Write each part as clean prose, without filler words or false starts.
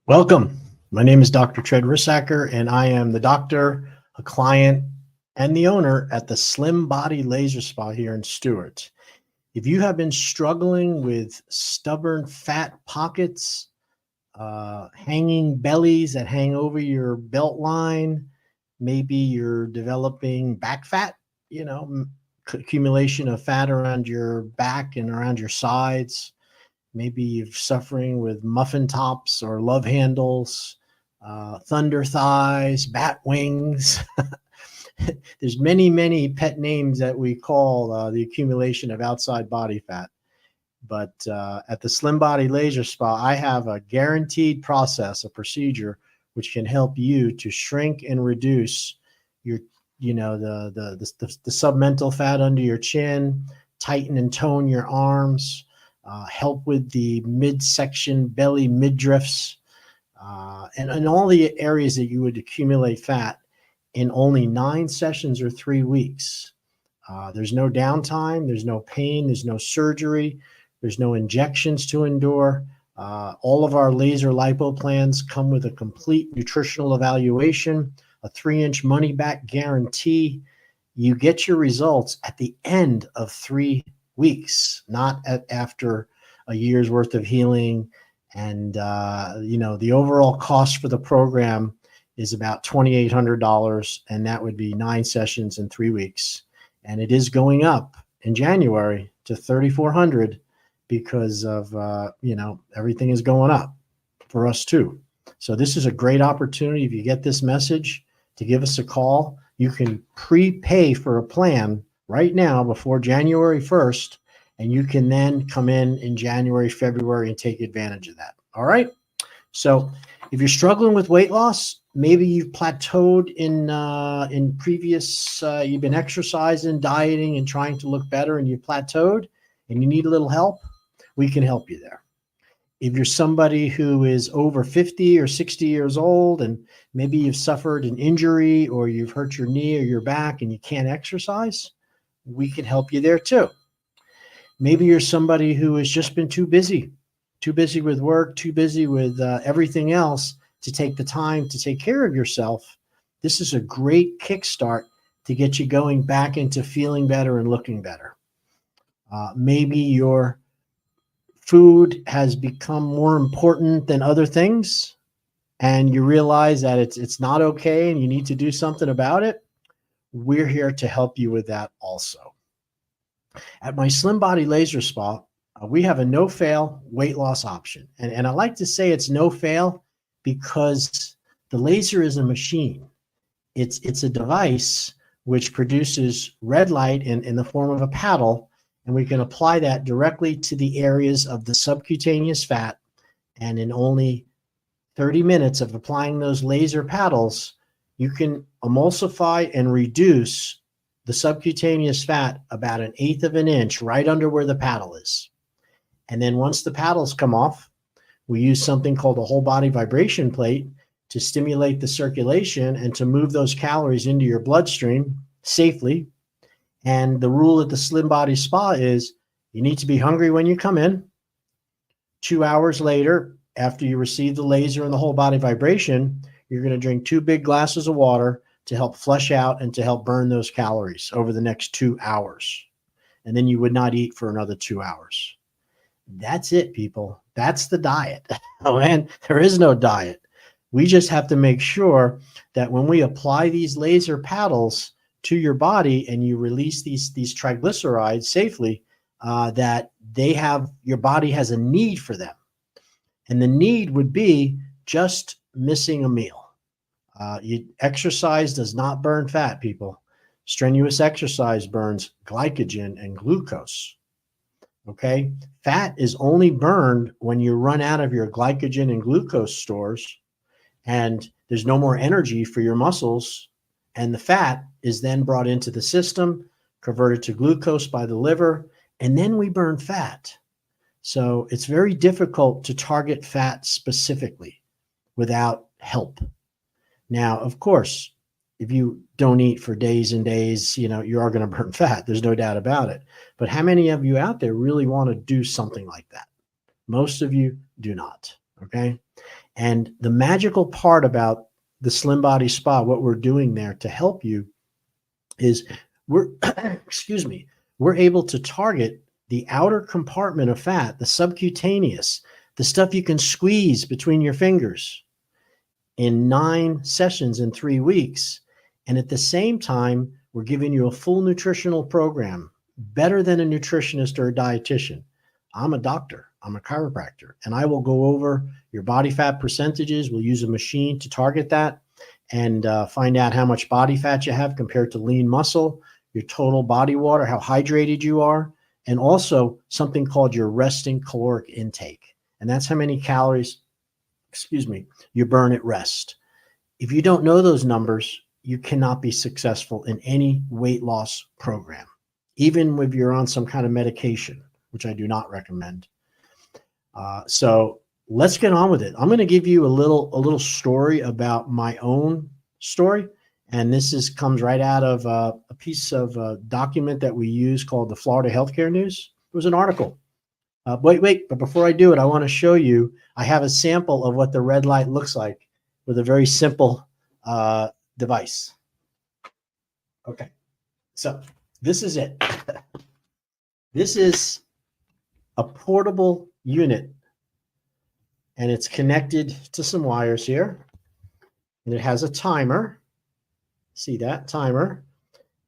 Welcome. My name is Dr. Tread Rissacker, and I am the doctor, a client, and the owner at the Slim Body Laser Spa here in Stewart. If you have been struggling with stubborn fat pockets, hanging bellies that hang over your belt line, maybe you're developing back fat, accumulation of fat around your back and around your sides. Maybe you're suffering with muffin tops or love handles, thunder thighs, bat wings. There's many pet names that we call the accumulation of outside body fat. But at the Slim Body Laser Spa, I have a guaranteed process, a procedure, which can help you to shrink and reduce your, the submental fat under your chin, tighten and tone your arms, help with the midsection belly midriffs, and all the areas that you would accumulate fat in only 9 sessions or 3 weeks. There's no downtime, there's no pain, there's no surgery, there's no injections to endure. All of our laser lipo plans come with a complete nutritional evaluation, a 3-inch money-back guarantee. You get your results at the end of 3 weeks, not after a year's worth of healing. And the overall cost for the program is about $2,800, and that would be 9 sessions in 3 weeks. And it is going up in January to $3,400 because of everything is going up for us too. So this is a great opportunity. If you get this message, to give us a call. You can prepay for a plan right now before January 1st, and you can then come in January, February, and take advantage of that. All right. So if you're struggling with weight loss, maybe you've plateaued in previous, you've been exercising, dieting, and trying to look better, and you've plateaued and you need a little help, we can help you there. If you're somebody who is over 50 or 60 years old, and maybe you've suffered an injury or you've hurt your knee or your back and you can't exercise, we can help you there too. Maybe you're somebody who has just been too busy with work, too busy with everything else to take the time to take care of yourself. This is a great kickstart to get you going back into feeling better and looking better. Maybe your food has become more important than other things, and you realize that it's not okay and you need to do something about it. We're here to help you with that also. At my Slim Body Laser Spa, we have a no-fail weight loss option. And I like to say it's no-fail because the laser is a machine. It's a device which produces red light in the form of a paddle, and we can apply that directly to the areas of the subcutaneous fat. And in only 30 minutes of applying those laser paddles, you can emulsify and reduce the subcutaneous fat about 1/8 of an inch right under where the paddle is. And then once the paddles come off, we use something called a whole body vibration plate to stimulate the circulation and to move those calories into your bloodstream safely. And the rule at the Slim Body Spa is you need to be hungry when you come in. 2 hours later, after you receive the laser and the whole body vibration, you're going to drink 2 big glasses of water to help flush out and to help burn those calories over the next 2 hours. And then you would not eat for another 2 hours. That's it, people. That's the diet. Oh, man, there is no diet. We just have to make sure that when we apply these laser paddles to your body and you release these triglycerides safely, that your body has a need for them. And the need would be just missing a meal. Exercise does not burn fat, people. Strenuous exercise burns glycogen and glucose. Okay? Fat is only burned when you run out of your glycogen and glucose stores and there's no more energy for your muscles, and the fat is then brought into the system, converted to glucose by the liver, and then we burn fat. So it's very difficult to target fat specifically without help. Now, of course, if you don't eat for days and days, you are going to burn fat. There's no doubt about it. But how many of you out there really want to do something like that? Most of you do not. Okay. And the magical part about the Slim Body Spa, what we're doing there to help you is we're, excuse me, we're able to target the outer compartment of fat, the subcutaneous, the stuff you can squeeze between your fingers in 9 sessions in 3 weeks. And at the same time, we're giving you a full nutritional program, better than a nutritionist or a dietitian. I'm a doctor, I'm a chiropractor, and I will go over your body fat percentages. We'll use a machine to target that and find out how much body fat you have compared to lean muscle, your total body water, how hydrated you are, and also something called your resting caloric intake. And that's how many calories, excuse me, you burn at rest. If you don't know those numbers, you cannot be successful in any weight loss program, even if you're on some kind of medication, which I do not recommend. So let's get on with it. I'm going to give you a little story about my own story. And this comes right out of a piece of a document that we use called the Florida Healthcare News. It was an article. Wait, but before I do it, I want to show you, I have a sample of what the red light looks like with a very simple device. Okay, so this is it. This is a portable unit, and it's connected to some wires here, and it has a timer. See that timer?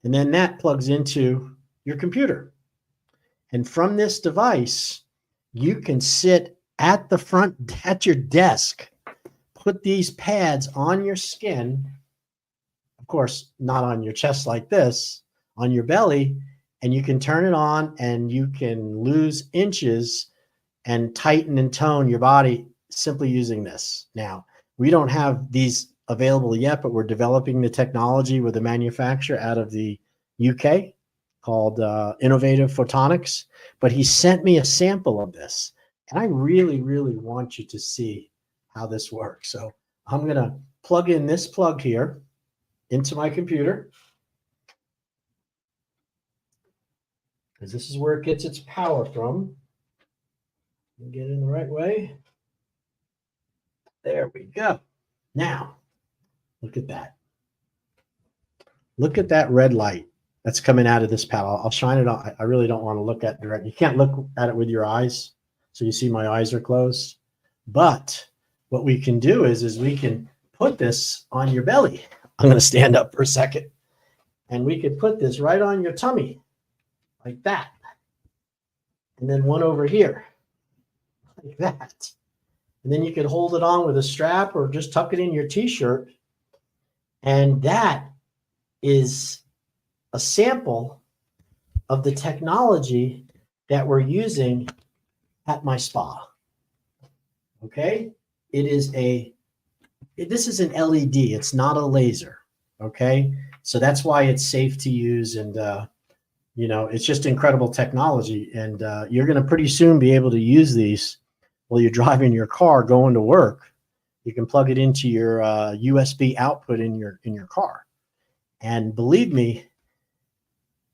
And then that plugs into your computer. And from this device, you can sit at the front, at your desk, put these pads on your skin, of course, not on your chest like this, on your belly, and you can turn it on and you can lose inches and tighten and tone your body simply using this. Now, we don't have these available yet, but we're developing the technology with a manufacturer out of the UK called Innovative Photonics. But he sent me a sample of this, and I really, really want you to see how this works. So I'm going to plug in this plug here into my computer, because this is where it gets its power from. Get it in the right way. There we go. Now, look at that. Look at that red light that's coming out of this paddle. I'll shine it on. I really don't want to look at direct. You can't look at it with your eyes. So you see my eyes are closed. But what we can do is we can put this on your belly. I'm going to stand up for a second. And we could put this right on your tummy like that. And then one over here like that. And then you could hold it on with a strap or just tuck it in your t-shirt. And that is a sample of the technology that we're using at my spa. Okay? This is an LED. It's not a laser. Okay? So that's why it's safe to use, and it's just incredible technology. And you're going to pretty soon be able to use these while you're driving your car going to work. You can plug it into your USB output in your car. And believe me,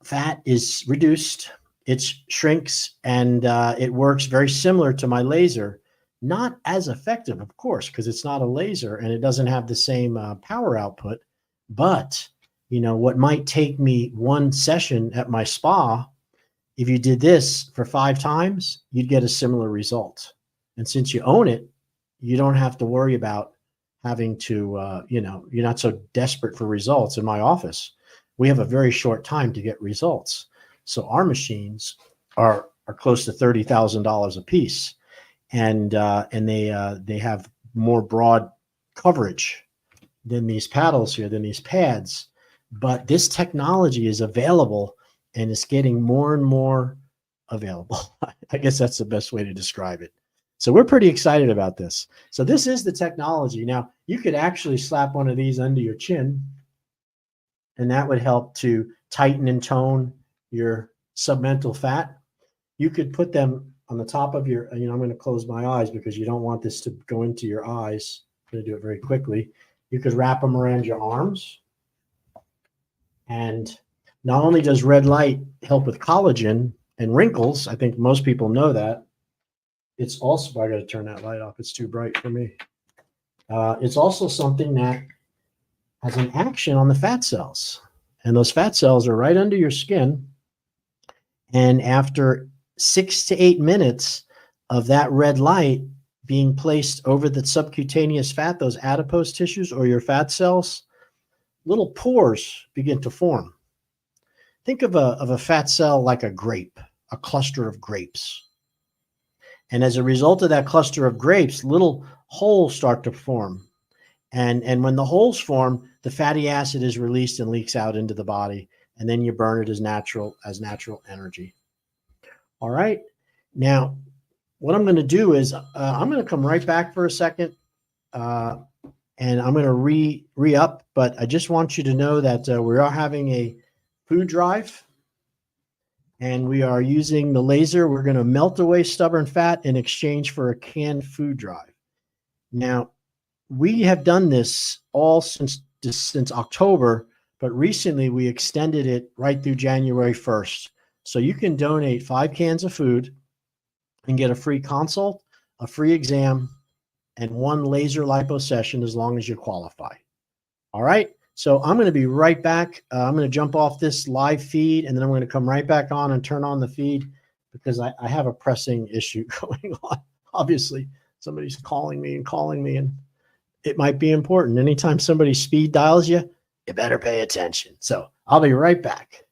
fat is reduced, it shrinks, and it works very similar to my laser. Not as effective, of course, because it's not a laser and it doesn't have the same power output. But, what might take me 1 session at my spa, if you did this for 5 times, you'd get a similar result. And since you own it, you don't have to worry about having to, you're not so desperate for results. In my office, we have a very short time to get results. So our machines are close to $30,000 a piece. And they have more broad coverage than these paddles here, than these pads. But this technology is available and it's getting more and more available. I guess that's the best way to describe it. So we're pretty excited about this. So this is the technology. Now, you could actually slap one of these under your chin, and that would help to tighten and tone your submental fat. You could put them on the top of your, I'm going to close my eyes because you don't want this to go into your eyes. I'm going to do it very quickly. You could wrap them around your arms. And not only does red light help with collagen and wrinkles, I think most people know that, it's also, I got to turn that light off. It's too bright for me. It's also something that has an action on the fat cells. And those fat cells are right under your skin. And after 6 to 8 minutes of that red light being placed over the subcutaneous fat, those adipose tissues or your fat cells, little pores begin to form. Think of a fat cell like a grape, a cluster of grapes. And as a result of that cluster of grapes, little holes start to form. And when the holes form, the fatty acid is released and leaks out into the body, and then you burn it as natural energy. All right. Now, what I'm going to do is I'm going to come right back for a second, and I'm going to re-up. But I just want you to know that we are having a food drive, and we are using the laser. We're going to melt away stubborn fat in exchange for a canned food drive. Now, we have done this all since October, but recently we extended it right through January 1st. So you can donate 5 cans of food and get a free consult, a free exam, and 1 laser lipo session as long as you qualify. All right. So I'm going to be right back. I'm going to jump off this live feed, and then I'm going to come right back on and turn on the feed because I have a pressing issue going on. Obviously, somebody's calling me, and it might be important. Anytime somebody speed dials you, you better pay attention. So I'll be right back.